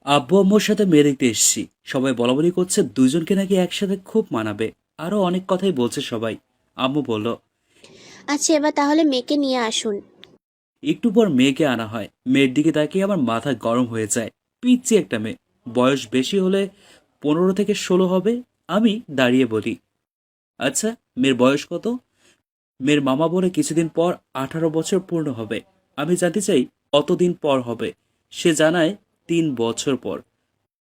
আব্বু আম্মুর সাথে মেয়ে দেখতে এসেছি। সবাই বলাবলি করছে দুইজনকে নাকি একসাথে খুব মানাবে। আরো অনেক কথাই বলছে সবাই। আম্মু বলল, আচ্ছা, এবার তাহলে মেয়েকে নিয়ে আসুন। একটু পর মেয়েকে আনা হয়। মেয়ের দিকে তাকিয়ে আমার মাথা গরম হয়ে যায়। পিচ্চি একটা মেয়ে, বয়স বেশি হলে 15 থেকে 16 হবে। আমি দাঁড়িয়ে বলি, আচ্ছা, মেয়ের বয়স কত? মেয়ের মামা বলে কিছুদিন পর 18 বছর পূর্ণ হবে। আমি জানতে চাই কতদিন পর হবে। সে জানায় 3 বছর পর।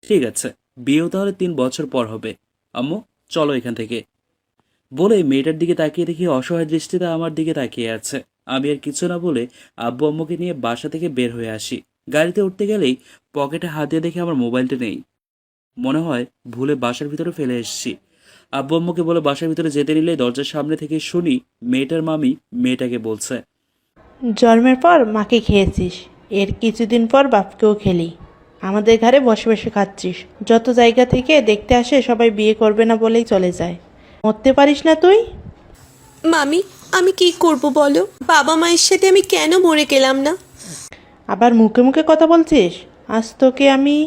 ঠিক আছে, বিয়েও তাহলে 3 বছর পর হবে। আম্মু, চলো এখান থেকে। বলে মেয়েটার দিকে তাকিয়ে দেখি অসহায় দৃষ্টিতে আমার দিকে তাকিয়ে আছে। আমি আর কিছু না বলে আব্বু আম্মুকে নিয়ে বাসা থেকে বের হয়ে আসি। গাড়িতে উঠতে গেলেই পকেটে হাত দিয়ে দেখি আমার মোবাইলটা নেই। মনে হয় ভুলে বাসার ভিতরে ফেলে এসেছি। আব্বু আম্মুকে বলে বাসার ভিতরে যেতে নিলে দরজার সামনে থেকে শুনি মেয়েটার মামি মেয়েটাকে বলছে, জন্মের পর মাকে খেয়েছিস, এর কিছুদিন পর বাপকেও খেলি। আমাদের ঘরে বসে বসে খাচ্ছিস। যত জায়গা থেকে দেখতে আসে সবাই বিয়ে করবে না বলেই চলে যায়। মরতে পারিস না তুই? মামি, আমি কি করব বলো? বাবা মায়ের সাথে আমি কেন মরে গেলাম না? আবার মুখে মুখে কথা বলছিস। আজ তোকে আমি...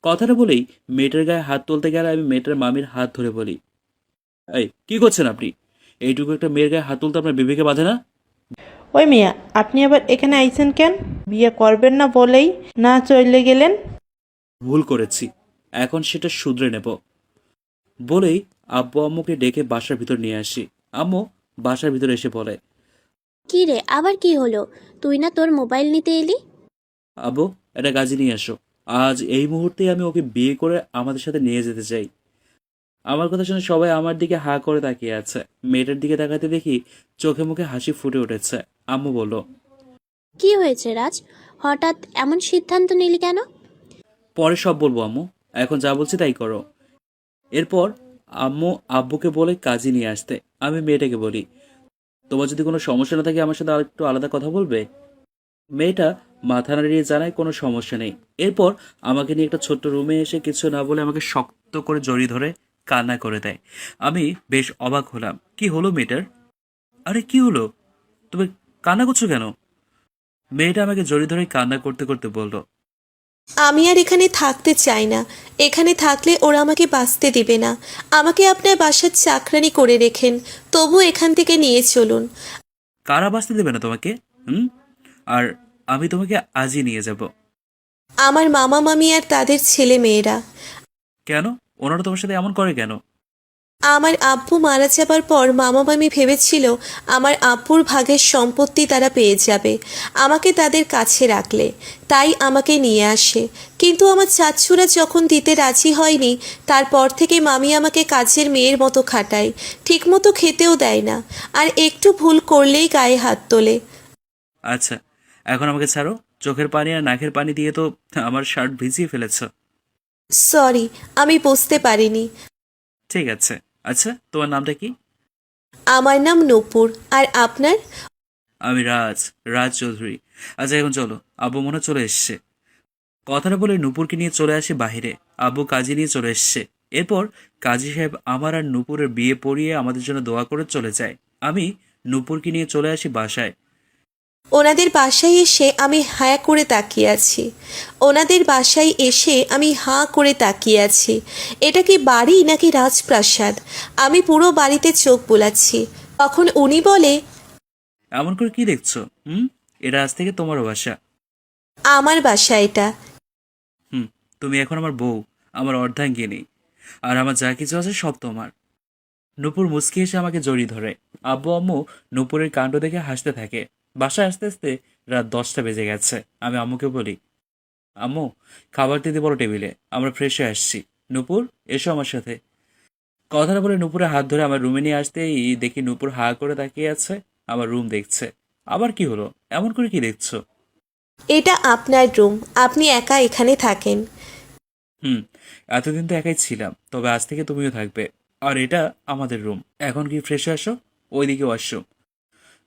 কথাটা বলেই মেয়েটার গায়ে হাত তুলতে গেলে আমি মেয়েটার মামির হাত ধরে বলি, এই কি করছেন আপনি? এইটুকু একটা মেয়ের গায়ে হাত তুলতে আপনার বিবেকে বাঁধে না? ওই মিয়া, আপনি আবার এখানে আইছেন কেন? বিয়ে করবেন না বলেই না চলে গেলেন। ভুল করেছি, এখন সেটা শুধরে নেব। বলেই আব্বু আম্মুকে ডেকে বাসার ভিতর নিয়ে আসি। আম্মু বাসার ভিতর এসে বলে, কি রে, আবার কি হলো? তুই না তোর মোবাইল নিতে এলি? আব্বু, একটা কাজে নিয়ে আসো। আজ এই মুহূর্তে আমি ওকে বিয়ে করে আমাদের সাথে নিয়ে যেতে চাই। আমার কথা শুনে সবাই আমার দিকে হা করে তাকিয়ে আছে। মেয়েটার দিকে তাকাতে দেখি চোখে মুখে হাসি ফুটে উঠেছে। আম্মু বলল, কি হয়েছে রাজ? হঠাৎ এমন সিদ্ধান্ত নিলি কেন? পরে সব বলবো আম্মু, এখন যা বলছি তাই করো। এরপর আম্মু আব্বুকে বলে কাজে নিয়ে আসতে। আমি মেয়েটাকে বলি, তোমার যদি কোনো সমস্যা না থাকে আমার সাথে আর একটু আলাদা কথা বলবে। মেয়েটা মাথা নাড়িয়ে জানায় কোনো সমস্যা নেই। এরপর আমাকে নিয়ে একটা ছোট্ট রুমে এসে কিছু না বলে আমাকে শক্ত করে জড়িয়ে ধরে কান্না করে দেয়। আমি বেশ অবাক হলাম, কি হলো মেয়েটার? আরে কি হলো, তুমি কান্না করছো কেন? মেয়েটা আমাকে জড়িয়ে ধরে কান্না করতে করতে বলল, আমি আর এখানে থাকতে চাই না। এখানে থাকলে ওরা আমাকে বাঁচতে দিবে না। আমাকে আপনার বাসার চাকরানি করে রেখেন, তবু এখান থেকে নিয়ে চলুন। কারা বাঁচতে দেবে না তোমাকে? হুম? আর আমি তোমাকে আজই নিয়ে যাব। আমার মামা মামি আর তাদের ছেলে মেয়েরা। কেন? ওনারা তোমার সাথে এমন করে কেন? আমার আব্বু মারা যাবার পর মামা মামি ভেবেছিল আমার আব্বুর ভাগের সম্পত্তি তারা পেয়ে যাবে আমাকে তাদের কাছে রাখলে। তাই আমাকে নিয়ে আসে। কিন্তু আমার চাচ্চুরা যখন দিতে রাজি হয়নি, তারপর থেকে মামি আমাকে কাজের মেয়ের মতো খাটায়। ঠিকমতো খেতেও দেয় না, আর একটু ভুল করলেই গায়ে হাত তোলে। আচ্ছা, এখন আমাকে ছাড়ো। চোখের পানি আর নাকের পানি দিয়ে তো আমার শার্ট ভিজিয়ে ফেলেছ। সরি, আমি বুঝতে পারিনি। ঠিক আছে। আচ্ছা, তোমার নামটা কি? আমার নাম নূপুর। আর আপনার? আমি রাজ, রাজ চৌধুরী। আচ্ছা, এখন চলো, আব্বু মনে হয় চলে এসছে। কথাটা বলে নূপুরকে নিয়ে চলে আসি বাহিরে। আব্বু কাজী নিয়ে চলে এসছে। এরপর কাজী সাহেব আমার আর নূপুরের বিয়ে পড়িয়ে আমাদের জন্য দোয়া করে চলে যায়। আমি নূপুরকে নিয়ে চলে আসি বাসায়। ওনাদের বাসায় এসে আমি হাঁ করে তাকিয়ে আছি। ওনাদের বাসায় এসে আমি হাঁ করে তাকিয়ে আছি। এটা কি বাড়ি নাকি রাজপ্রাসাদ? আমি পুরো বাড়িতে চোখ বুলাচ্ছি। তখন উনি বলে, এমন করে কি দেখছো? হুম? এটা আজ থেকে তোমারও বাসা। আমার বাসা এটা। হুম। তুমি এখন আমার বউ, আমার অর্ধাঙ্গিনী। আর আমার যা কিছু আছে সব তোমার। নূপুর মুচকি এসে আমাকে জড়িয়ে ধরে। আব্বু আম্মু নূপুরের কাণ্ড দেখে হাসতে থাকে। বাসায় আসতে আসতে রাত 10টা বেজে গেছে। আমি আম্মুকে বলি, আম্মু, খাবার দিতে বলো টেবিলে, আমরা ফ্রেশ হয়ে আসছি। নূপুর, এসো আমার সাথে। কথাটা বলে নূপুরের হাত ধরে আমার রুমে নিয়ে আসতেই দেখি নূপুর হা করে তাকিয়ে আছে। আমার রুম দেখছে। আবার কি হলো? এমন করে কি দেখছো? এটা আপনার রুম, আপনি একা এখানে থাকেন। হুম। এতদিন তো একাই ছিলাম, তবে আজ থেকে তুমিও থাকবে। আর এটা আমাদের রুম। এখন কি ফ্রেশ হয়ে আসো? ওইদিকে ওয়াশরুম।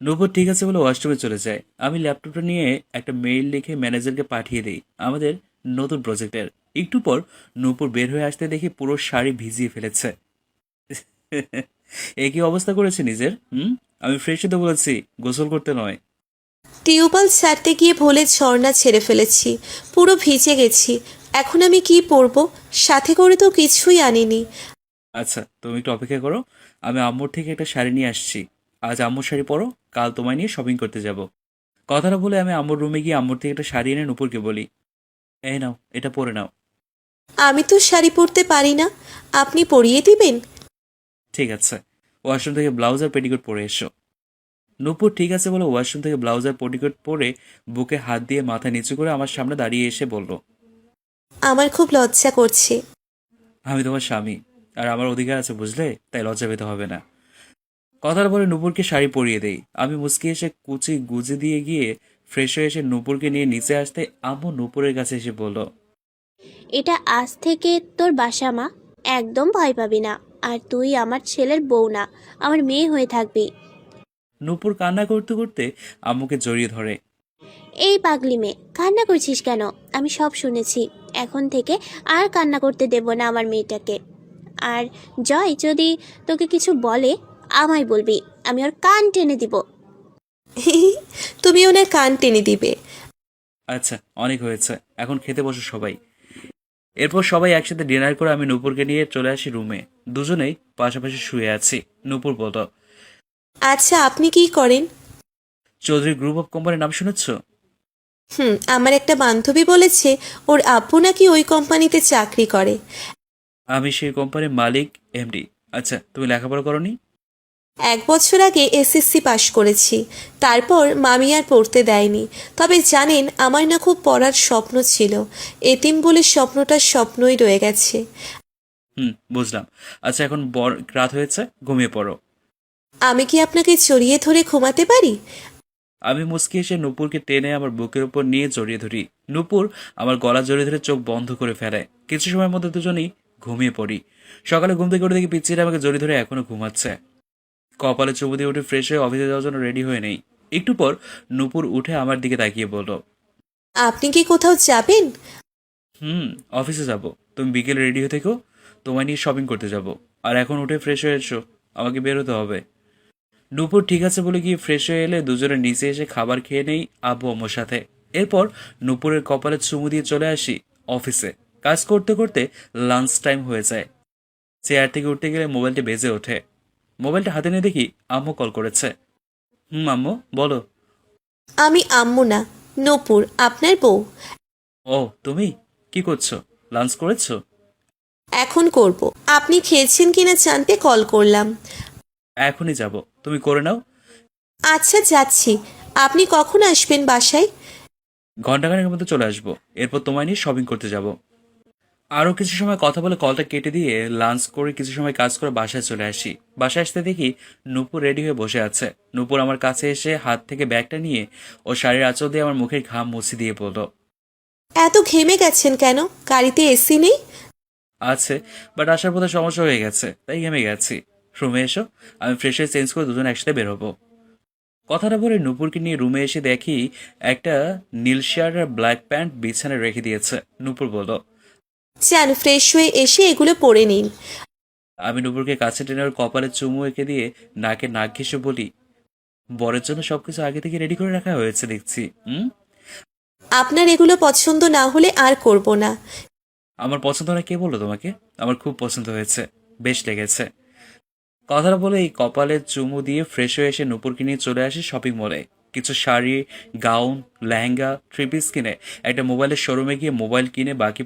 নূপুর ঠিক আছে বলে ওয়াশরুমে চলে যায়। আমি ল্যাপটপটা নিয়ে একটা মেইল লিখে ম্যানেজারকে পাঠিয়ে দিই আমাদের নতুন প্রজেক্টের। একটু পর নূপুর বের হয়ে আসতে দেখি পুরো শাড়ি ভিজিয়ে ফেলেছে। এ কি অবস্থা করেছে নিজের? হুম? আমি ফ্রেশ হতে বলেছি, গোসল করতে নয়। টিউবওয়েল ছাড়তে গিয়ে ভুলে ঝর্ণা ছেড়ে ফেলেছি, পুরো ভিজে গেছি। এখন আমি কি পরবো? সাথে করে তো কিছুই আনিনি। আচ্ছা, তুমি একটু অপেক্ষা করো, আমি আম্মুর থেকে একটা শাড়ি নিয়ে আসছি। আজ আম্মুর শাড়ি পরো, কাল তোমায় নিয়ে শপিং করতে যাব। কথাটা বলে আমি আম্মুর রুমে গিয়ে আম্মুর থেকে একটা শাড়ি এনে নূপুরকে বলি, এই নাও, এটা পরে নাও। আমি তো শাড়ি পরতে পারি না, আপনি পরিয়ে দিবেন? ঠিক আছে, ওয়াশরুম থেকে ব্লাউজ আর পেটিকোট পরে এসো। নূপুর ঠিক আছে বলে ওয়াশরুম থেকে ব্লাউজ আর পেটিকোট পরে বুকে হাত দিয়ে মাথা নিচু করে আমার সামনে দাঁড়িয়ে এসে বলল, আমার খুব লজ্জা করছে। আমি তোমার স্বামী, আর আমার অধিকার আছে বুঝলে, তাই লজ্জা পেতে হবে না। কথার পরে নূপুরকে শাড়ি পরিয়ে দেই। আমি মুচকি এসে কুচি গুজে দিয়ে গিয়ে ফ্রেশ হয়ে এসে নূপুরকে নিয়ে নিচে আসতে আম্মু নূপুরের কাছে এসে বলল, এটা আজ থেকে তোর বাসা মা, একদম ভয় পাবি না। আর তুই আমার ছেলের বউ না, আমার মেয়ে হয়ে থাকবি। নূপুর কান্না করতে করতে আম্মুকে জড়িয়ে ধরে। এই পাগলি মেয়ে, কান্না করছিস কেন? আমি সব শুনেছি। এখন থেকে আর কান্না করতে দেব না আমার মেয়েটাকে। আর জয় যদি তোকে কিছু বলে আমায় বলবি, আমি ওর কান টেনে দিব। তুমি ওনার কান টেনে দিবে? আচ্ছা, অনেক হয়েছে, এখন খেতে বসো সবাই। এরপর সবাই একসাথে ডিনার করে আমি নূপুরকে নিয়ে চলে আসি রুমে। দুজনেই পাশাপাশি শুয়ে আছি। নূপুর বলল, আচ্ছা, আপনি কি করেন? চৌধুরী গ্রুপ অফ কোম্পানির নাম শুনেছ? আমার একটা বান্ধবী বলেছে ওর আব্বু নাকি ওই কোম্পানিতে চাকরি করে। আমি সেই কোম্পানির মালিক, এমডি। আচ্ছা, তুমি লেখাপড়া করনি? 1 বছর আগে এসএসসি পাশ করেছি, তারপর মামি আর পড়তে দেয়নি। তবে জানেন, আমার না খুব পড়ার স্বপ্ন ছিল। এতিম বলে স্বপ্নটা স্বপ্নই রয়ে গেছে। বুঝলাম। আচ্ছা, এখন রাত হয়েছে, ঘুমিয়ে পড়ো। আমি কি আপনাকে জড়িয়ে ধরে ঘুমাতে পারি? আমি মুচকি এসে নূপুরকে টেনে আমার বুকের উপর নিয়ে জড়িয়ে ধরি। নূপুর আমার গলা জড়িয়ে ধরে চোখ বন্ধ করে ফেলে। কিছু সময়ের মধ্যে দুজনেই ঘুমিয়ে পড়ি। সকালে ঘুম থেকে উঠে দেখি পিচ্চিটা আমাকে জড়িয়ে ধরে এখনো ঘুমাচ্ছে। কপালে চুমু দিয়ে উঠে ফ্রেশ হয়ে অফিসে যাওয়ার জন্য রেডি হয়ে নেই। একটু পর নূপুর উঠে আমার দিকে তাকিয়ে বলল, আপনি কি কোথাও যাবেন? অফিসে যাব। তুমি বিকেলে রেডি হয়ে থেকো, তোমায় নিয়ে শপিং করতে যাব। আর এখন উঠে ফ্রেশ হয়ে এসো, আমাকে বের হতে হবে। নূপুর ঠিক আছে বলে গিয়ে ফ্রেশ হয়ে এলে দুজনে নিচে এসে খাবার খেয়ে নেই আব্বু আম্মুর সাথে। এরপর নূপুরের কপালে চুমু দিয়ে চলে আসি অফিসে। কাজ করতে করতে লাঞ্চ টাইম হয়ে যায়। চেয়ার থেকে উঠতে গেলে মোবাইলটি বেজে ওঠে। মোবাইলটা হাতে নিয়ে দেখি আম্মু কল করেছে। আম্মু বলো। আমি আম্মু না, নূপুর, আপনার বউ। ও, তুমি কি করছো? লাঞ্চ করেছো? এখন করব। আপনি খেয়েছেন কিনা জানতে কল করলাম। এখনই যাব, তুমি করে নাও। আচ্ছা, যাচ্ছি। আপনি কখন আসবেন বাসায়? ঘন্টাখানেকের মধ্যে চলে আসবো। এরপর তোমায় নিয়ে শপিং করতে যাব। আরও কিছু সময় কথা বলে কলটা কেটে দিয়ে লাঞ্চ করে কিছু সময় কাজ করে বাসায় চলে আসি। বাসায় আসতে দেখি নূপুর রেডি হয়ে বসে আছে। নূপুর আমার কাছে এসে হাত থেকে ব্যাগটা নিয়ে ও শাড়ির আঁচল দিয়ে আমার মুখের ঘাম মুছে দিয়ে বলল, এত ঘেমে গেছেন কেন? গাড়িতে এসি নেই? আছে, বাট আসার পথে সমস্যা হয়ে গেছে, তাই ঘেমে গেছি। রুমে এসো, আমি ফ্রেশ হয়ে চেঞ্জ করে দুজন একসাথে বের হবো। কথাটা বলে নূপুরকে নিয়ে রুমে এসে দেখি একটা নীল শার্ট আর ব্ল্যাক প্যান্ট বিছানায় রেখে দিয়েছে। নূপুর বলল, যান, ফ্রেশ হয়ে এসে এগুলো পরে নিন। আমি নূপুরকে কাছে টেনে ওর কপালে চুমু এঁকে দিয়ে নাকে নাক ঘেঁষে বলি, বরের জন্য সবকিছু আগে থেকে রেডি করে রাখা হয়েছে দেখছি। আপনার এগুলো পছন্দ না হলে আর করব না। আমার পছন্দ না কে বললো তোমাকে? আমার খুব পছন্দ হয়েছে, বেশ লেগেছে। কথাটা বলে এই কপালে চুমু দিয়ে ফ্রেশ হয়ে এসে নূপুরকে নিয়ে চলে আসি শপিং মলে। কিছু sari, gown, lehenga, three piece কিনে একটা মোবাইলের শোরুমে গিয়ে মোবাইল কিনে বাকি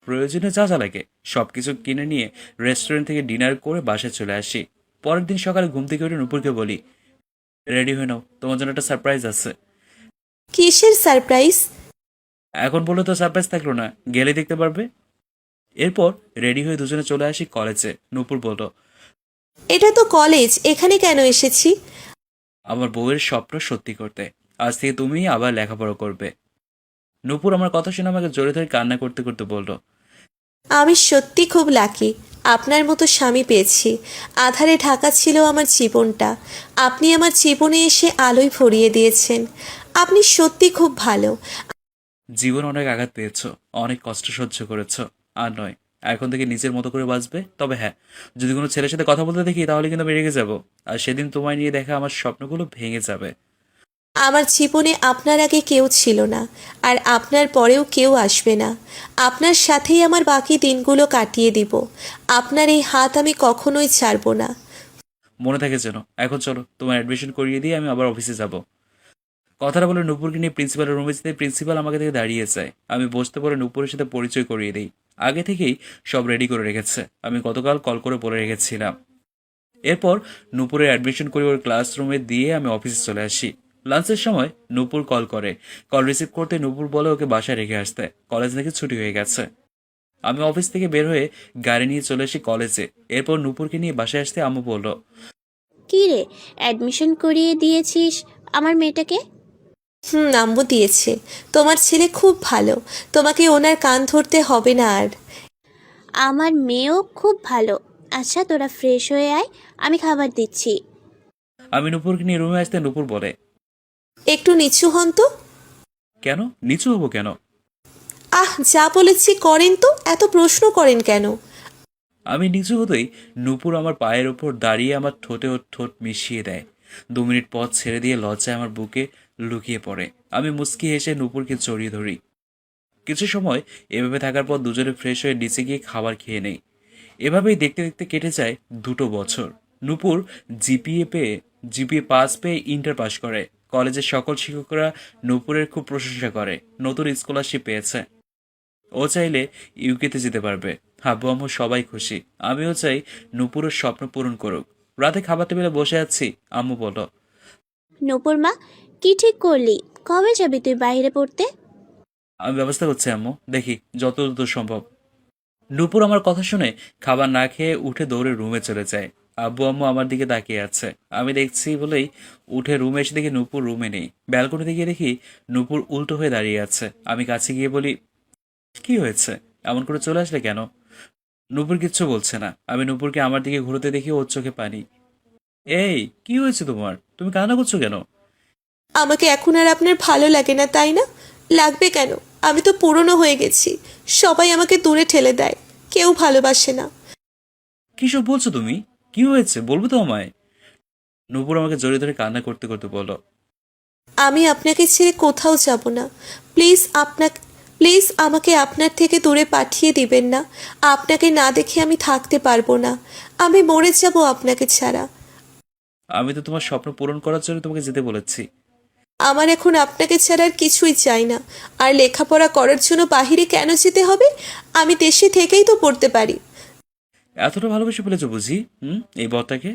প্রয়োজনে যা যা লাগে সবকিছু কিনে নিয়ে রেস্টুরেন্ট থেকে ডিনার করে বাসায় চলে আসি। পরের দিন সকালে ঘুম থেকে উঠে নূপুরকে বলি, রেডি হয়ে নাও, তোমার জন্য একটা সারপ্রাইজ আছে। কিসের সারপ্রাইজ? এখন বলে তো সারপ্রাইজ থাকলো না, গেলে দেখতে পারবে। এরপর রেডি হয়ে দুজনে চলে আসি কলেজে। নূপুর বলল, এটা তো কলেজ, এখানে কেন এসেছি? আমার বউয়ের স্বপ্ন সত্যি করতে। আজ থেকে তুমি আবার লেখাপড়া করবে। নূপুর আমার কথা শুনে আমাকে জোরে ধরে কান্না করতে করতে বলল, আমি সত্যি খুব লাকি, আপনার মতো স্বামী পেয়েছি। আধারে ঢাকা ছিল আমার জীবনটা, আপনি আমার জীবনে এসে আলোয় ভরিয়ে দিয়েছেন। আপনি সত্যি খুব ভালো। জীবন অনেক আঘাত পেয়েছ, অনেক কষ্ট সহ্য করেছ, আর নয়, এখন থেকে নিজের মতো করে বাঁচবে। তবে হ্যাঁ, যদি কোনো ছেলের সাথে কথা বলতে দেখি তাহলে কিন্তু আমি রেগে যাব, আর সেদিন তোমায় নিয়ে দেখা আমার স্বপ্নগুলো ভেঙে যাবে। আমার জীবনে আপনার আগে কেউ ছিল না, আর আপনার পরেও কেউ আসবে না। আপনার সাথেই আমার বাকি দিনগুলো কাটিয়ে দিব। আপনার এই হাত আমি কখনোই ছাড়ব না। মনে থাকে যেন। এখন চলো, তোমার অ্যাডমিশন করিয়ে দিয়ে আমি আবার অফিসে যাব। কথাটা বলে নূপুরকে নিয়ে প্রিন্সিপালের রুমে যেতে প্রিন্সিপাল আমাকে থেকে দাঁড়িয়ে যায়। আমি বসতে পরে নূপুরের সাথে পরিচয় করিয়ে দিই। আগে থেকেই সব রেডি করে রেখেছে, আমি গতকাল কল করে বলে রেখেছিলাম। এরপর নূপুরের অ্যাডমিশন করে ওর ক্লাসরুমে দিয়ে আমি অফিসে চলে আসি। লাঞ্চের সময় নূপুর কল করে। কল রিসিভ করতে নূপুর বলে ওকে বাসায় রেখে আসতে, কলেজ নাকি ছুটি হয়ে গেছে। আমি অফিস থেকে বের হয়ে গাড়ি নিয়ে চলে আসি কলেজে। এরপর নূপুরকে নিয়ে বাসায় আসতে আম্মু বলল, কি রে, অ্যাডমিশন করিয়ে দিয়েছিস আমার মেয়েটাকে? আম্মু দিয়েছে। তোমার ছেলে খুব ভালো, তোমাকে ওনার কান ধরতে হবে না আর। আমার মেয়েও খুব ভালো। আচ্ছা, তোরা ফ্রেশ হয়ে আয়, আমি খাবার দিচ্ছি। আমি নূপুরকে নিয়ে রুমে আসতে নূপুর বলে, একটু নিচু হন তো। কেন নিচু হবো কেন? যা বলেছি করেন তো, এত প্রশ্ন করেন কেন? আমি নিচু হতেই নূপুর আমার পায়ের ওপর দাঁড়িয়ে আমার ঠোঁটে ওর ঠোঁট মিশিয়ে দেয়। 2 মিনিট পথ ছেড়ে দিয়ে লজ্জায় আমার বুকে লুকিয়ে পড়ে। আমি মুচকি হেসে নূপুরকে জড়িয়ে ধরি। কিছু সময় এভাবে থাকার পর দুজনে ফ্রেশ হয়ে নিচে গিয়ে খাবার খেয়ে নেই। এভাবেই দেখতে দেখতে কেটে যায় 2 বছর। নূপুর জিপিএ পাস পেয়ে ইন্টার পাস করে। কলেজের সকল শিক্ষকরা নূপুরের খুব প্রশংসা করে। নতুন স্কলারশিপ পেয়েছে। ও চাইলে ইউকেতে যেতে পারবে। আব্বু আম্মু সবাই খুশি। আমিও চাই নূপুরের স্বপ্ন পূরণ করুক। রাতে খাবার টেবিলে বসে আছি, আম্মু বলল, নূপুর মা, কি ঠিক করলি? কবে যাবি তুই বাইরে পড়তে? আমি ব্যবস্থা করছি আম্মু, দেখি যত দ্রুত সম্ভব। নূপুর আমার কথা শুনে খাবার না খেয়ে উঠে দৌড়ে রুমে চলে যায়। আব্বু আম্মু আমার দিকে তাকিয়ে আছে। আমি দেখছি বলেই উঠে রুমে এসে দেখি নূপুর রুমে নেই। ব্যালকনিতে গিয়ে দেখি নূপুর উল্টো হয়ে দাঁড়িয়ে আছে। আমি কাছে গিয়ে বলি, কি হয়েছে, এমন করে চলে আসলে কেন? নূপুর কিচ্ছু বলছে না। আমি নূপুরকে আমার দিকে ঘুরতে দেখি ওর চোখে পানি। এই, কি হয়েছে তোমার? তুমি কান্না করছো কেন? আমাকে এখন আর আপনার ভালো লাগে না, তাই না? লাগবে কেন? আমি তো পুরনো হয়ে গেছি। সবাই আমাকে দূরে ঠেলে দেয়, কেউ ভালোবাসে না। কিসব বলছো তুমি? কি হয়েছে বলবে তো আমায়? নূপুর আমাকে জড়িয়ে ধরে কান্না করতে করতে বলো, আমি আপনাকে ছেড়ে কোথাও যাব না। প্লিজ আমাকে আপনার থেকে দূরে পাঠিয়ে দিবেন না। আপনাকে না দেখে আমি থাকতে পারবো না। আমি মরে যাব আপনাকে ছাড়া। আমি তো তোমার স্বপ্ন পূরণ করার জন্য তোমাকে যেতে বলেছি। আমার এখন আপনাকে ছাড়া আর কিছুই চাই না। আর লেখাপড়া করার জন্য বাহিরে কেন যেতে হবে? আমি দেশে থেকেই তো পড়তে পারি। এতটা ভালোবেসে ফেলেছো বুঝি এই বরটাকে?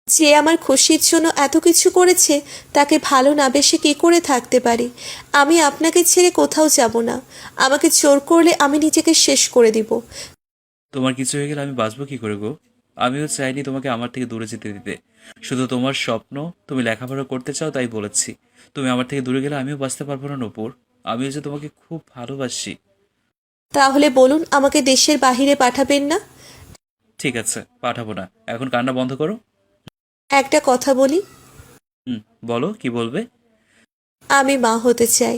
যে আমার খুশির জন্য এত কিছু করেছে, তাকে ভালো না বেশি কী করে থাকতে পারি? আমি আপনাকে ছেড়ে কোথাও যাব না। আমাকে জোর করলে আমি নিজেকে শেষ করে দিব। তোমার কিছু হয়ে গেলে আমি বাঁচবো কি করে গো? আমিও চাইনি তোমাকে আমার থেকে দূরে যেতে দিতে। শুধু তোমার স্বপ্ন, তুমি লেখাপড়া করতে চাও তাই বলেছি। তুমি আমার থেকে দূরে গেলে আমিও বাঁচতে পারবো না নূপুর। আমিও যে তোমাকে খুব ভালোবাসি। তাহলে বলুন, আমাকে দেশের বাহিরে পাঠাবেন না? ঠিক আছে, পাঠাবো না। এখন কান্না বন্ধ করো। একটা কথা বলি। হুম, বলো কি বলবে। আমি মা হতে চাই।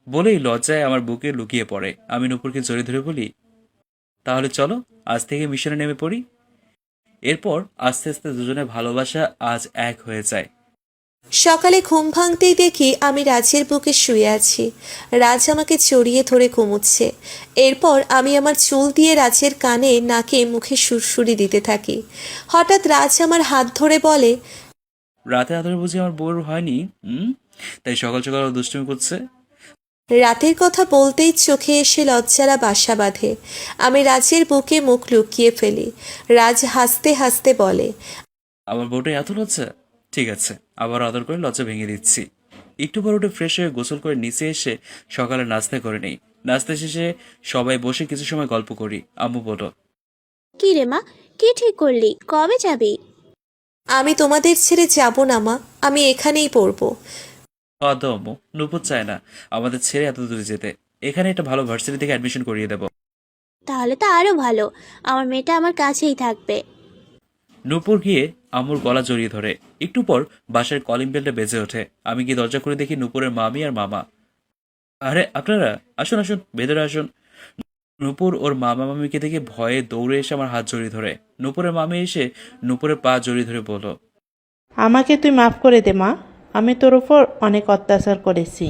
বলেই লজ্জায় আমার বুকে লুকিয়ে পড়ে। আমি নূপুরকে জড়িয়ে ধরে বলি, তাহলে চলো আজ থেকে মিশনে নেমে পড়ি। এরপর আস্তে আস্তে দুজনের ভালোবাসা আজ এক হয়ে যায়। সকালে ঘুম ভাঙতেই দেখি আমি রাজের বুকে শুয়ে আছি। রাজ আমাকে জড়িয়ে ধরে ঘুমোচ্ছে। এরপর আমি আমার চুল দিয়ে রাজের কানে, নাকে, মুখে সুরসুরি দিতে থাকি। হঠাৎ রাজ আমার হাত ধরে বলে, রাতে আদরে বুঝি আমার বউর হয়নি? তাই সকাল সকাল ও দুষ্টুমি করছে। রাতের কথা বলতেই চোখে এসে লজ্জারা বাসা বাঁধে। আমি রাজের বুকে মুখ লুকিয়ে ফেলি। রাজ হাসতে হাসতে বলে, আমার বউটা এত লজ্জা? ঠিক আছে, আবার আদর করে লজ্জা ভেঙে দিচ্ছি। একটু পর উঠে ফ্রেশ হয়ে গোসল করে নিচে এসে সকালে নাস্তা করে নেই। নাস্তা শেষে সবাই বসে কিছু সময় গল্প করি। আম্মু বলো, কি রে মা, কি ঠিক করলি? কবে যাবি? আমি তোমাদের ছেড়ে যাব না মা, আমি এখানেই পড়বো। দাও আম্মু, নূপুর চায় না আমাদের ছেড়ে এত দূরে যেতে। এখানে একটা ভালো ভার্সিটি থেকে অ্যাডমিশন করিয়ে দেবো। তাহলে তো আরো ভালো, আমার মেয়েটা আমার কাছেই থাকবে। নূপুর গিয়ে আম্মুর গলা জড়িয়ে ধরে। একটু পর বাসার কলিং বেলটা বেজে ওঠে। আমি গিয়ে দরজা করে দেখি নূপুরের মামি আর মামা। আরে আপনারা, আসুন আসুন, ভেতরে আসুন। নূপুর ওর মামা মামিকে দেখে ভয়ে দৌড়ে এসে আমার হাত জড়িয়ে ধরে। নূপুরের মামি এসে নূপুরের পা জড়িয়ে ধরে বলল, আমাকে তুই মাফ করে দে মা। আমি তোর উপর অনেক অত্যাচার করেছি।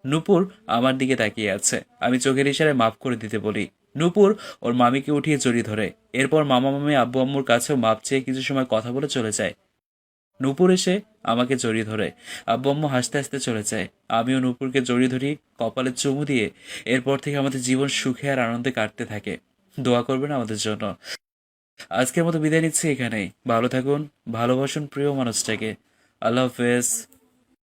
নূপুর আমার দিকে তাকিয়ে আছে। আমি চোখের ইশারায় মাফ করে দিতে বলি। নূপুর ওর মামিকে উঠিয়ে জড়িয়ে ধরে। এরপর মামা মামি আব্বু আম্মুর কাছেও মাপ চেয়ে কিছু সময় কথা বলে চলে যায়। নূপুর এসে আমাকে জড়িয়ে ধরে। আব্বু আম্মু হাসতে হাসতে চলে যায়। আমিও নূপুরকে জড়িয়ে ধরি, কপালে চুমু দিয়ে। এরপর থেকে আমাদের জীবন সুখে আর আনন্দে কাটতে থাকে। দোয়া করবেন আমাদের জন্য। আজকের মতো বিদায় নিচ্ছি এখানেই। ভালো থাকুন, ভালোবাসুন প্রিয় মানুষটাকে। আল্লাহ হাফেজ।